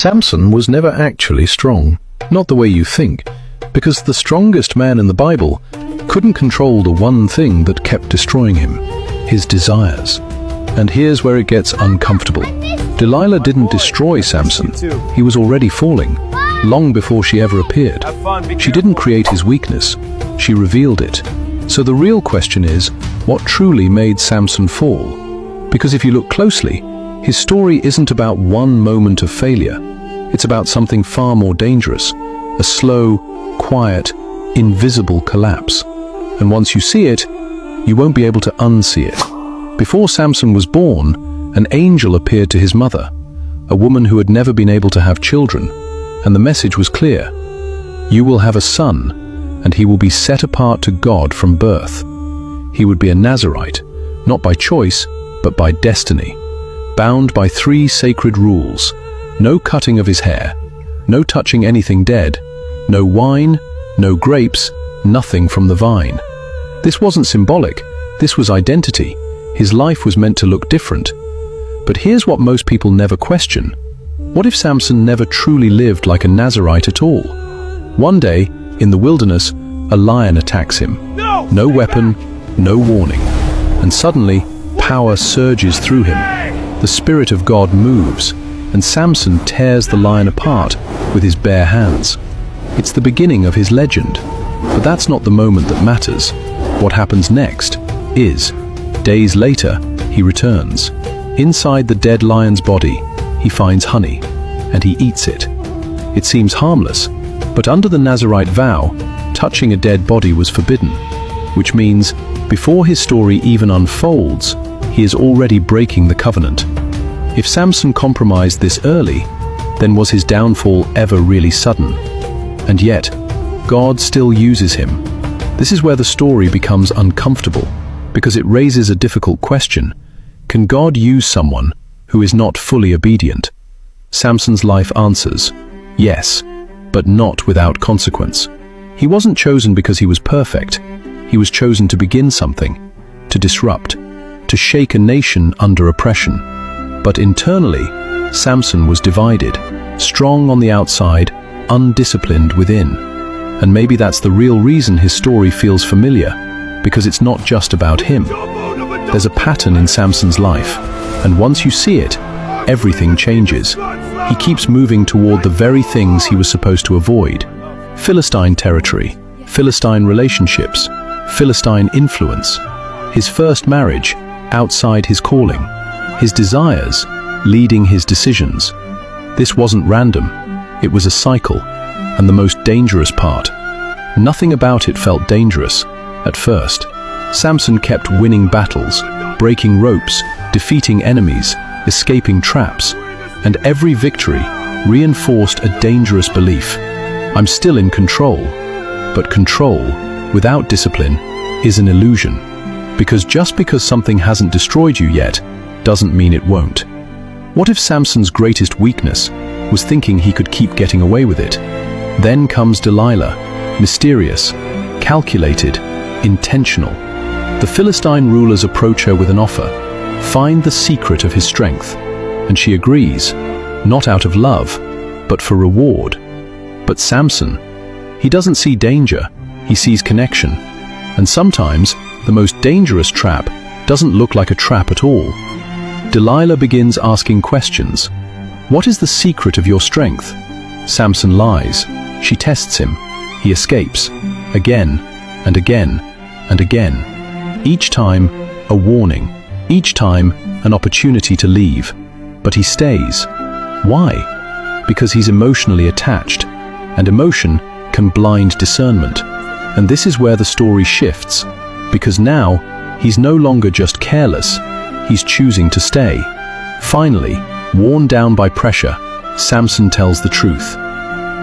Samson was never actually strong, not the way you think, because the strongest man in the Bible couldn't control the one thing that kept destroying him, his desires. And here's where it gets uncomfortable. Delilah didn't destroy Samson. He was already falling, long before she ever appeared. She didn't create his weakness, she revealed it. So the real question is, what truly made Samson fall? Because if you look closely, his story isn't about one moment of failure. It's about something far more dangerous, a slow, quiet, invisible collapse. And once you see it, you won't be able to unsee it. Before Samson was born, an angel appeared to his mother, a woman who had never been able to have children, and the message was clear. You will have a son, and he will be set apart to God from birth. He would be a Nazirite, not by choice, but by destiny, bound by 3 sacred rules: no cutting of his hair, no touching anything dead, no wine, no grapes, nothing from the vine. This wasn't symbolic, this was identity. His life was meant to look different. But here's what most people never question. What if Samson never truly lived like a Nazirite at all? One day, in the wilderness, a lion attacks him. No weapon, no warning. And suddenly, power surges through him. The Spirit of God moves, and Samson tears the lion apart with his bare hands. It's the beginning of his legend. But that's not the moment that matters. What happens next is, days later, he returns. Inside the dead lion's body, he finds honey, and he eats it. It seems harmless, but under the Nazirite vow, touching a dead body was forbidden, which means, before his story even unfolds, he is already breaking the covenant. If Samson compromised this early, then was his downfall ever really sudden? And yet, God still uses him. This is where the story becomes uncomfortable, because it raises a difficult question. Can God use someone who is not fully obedient? Samson's life answers, yes, but not without consequence. He wasn't chosen because he was perfect. He was chosen to begin something, to disrupt, to shake a nation under oppression. But internally, Samson was divided, strong on the outside, undisciplined within. And maybe that's the real reason his story feels familiar, because it's not just about him. There's a pattern in Samson's life, and once you see it, everything changes. He keeps moving toward the very things he was supposed to avoid. Philistine territory, Philistine relationships, Philistine influence. His first marriage, outside his calling. His desires, leading his decisions. This wasn't random, it was a cycle, and the most dangerous part. Nothing about it felt dangerous, at first. Samson kept winning battles, breaking ropes, defeating enemies, escaping traps, and every victory reinforced a dangerous belief. I'm still in control, but control, without discipline, is an illusion. Because just because something hasn't destroyed you yet, doesn't mean it won't. What if Samson's greatest weakness was thinking he could keep getting away with it? Then comes Delilah, mysterious, calculated, intentional. The Philistine rulers approach her with an offer, find the secret of his strength, and she agrees, not out of love, but for reward. But Samson, he doesn't see danger, he sees connection. And sometimes, the most dangerous trap doesn't look like a trap at all. Delilah begins asking questions. What is the secret of your strength? Samson lies. She tests him. He escapes. Again, and again, and again. Each time, a warning. Each time, an opportunity to leave. But he stays. Why? Because he's emotionally attached. And emotion can blind discernment. And this is where the story shifts. Because now, he's no longer just careless. He's choosing to stay. Finally, worn down by pressure, Samson tells the truth.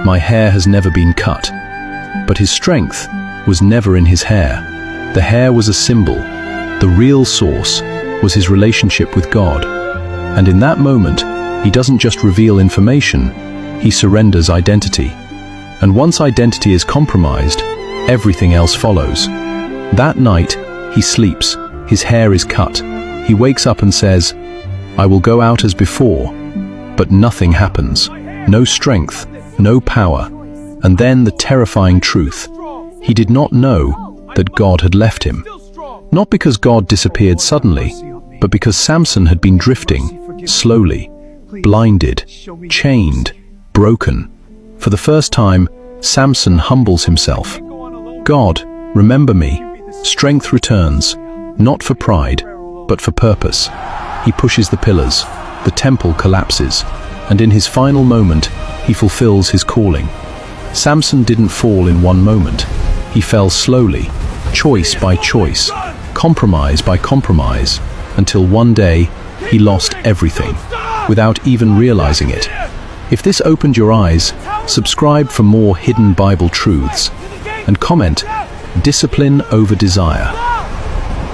My hair has never been cut. But his strength was never in his hair. The hair was a symbol. The real source was his relationship with God. And in that moment, he doesn't just reveal information, he surrenders identity. And once identity is compromised, everything else follows. That night, he sleeps. His hair is cut. He wakes up and says, I will go out as before, but nothing happens. no strength, no power, and then the terrifying truth. He did not know that God had left him. Not because God disappeared suddenly, but because Samson had been drifting, slowly, blinded, chained, broken. For the first time, Samson humbles himself. God, remember me. Strength returns, not for pride, but for purpose. He pushes the pillars, the temple collapses, and in his final moment, he fulfills his calling. Samson didn't fall in one moment. He fell slowly, choice by choice, compromise by compromise, until one day, he lost everything, without even realizing it. If this opened your eyes, subscribe for more hidden Bible truths, and comment, "Discipline over desire."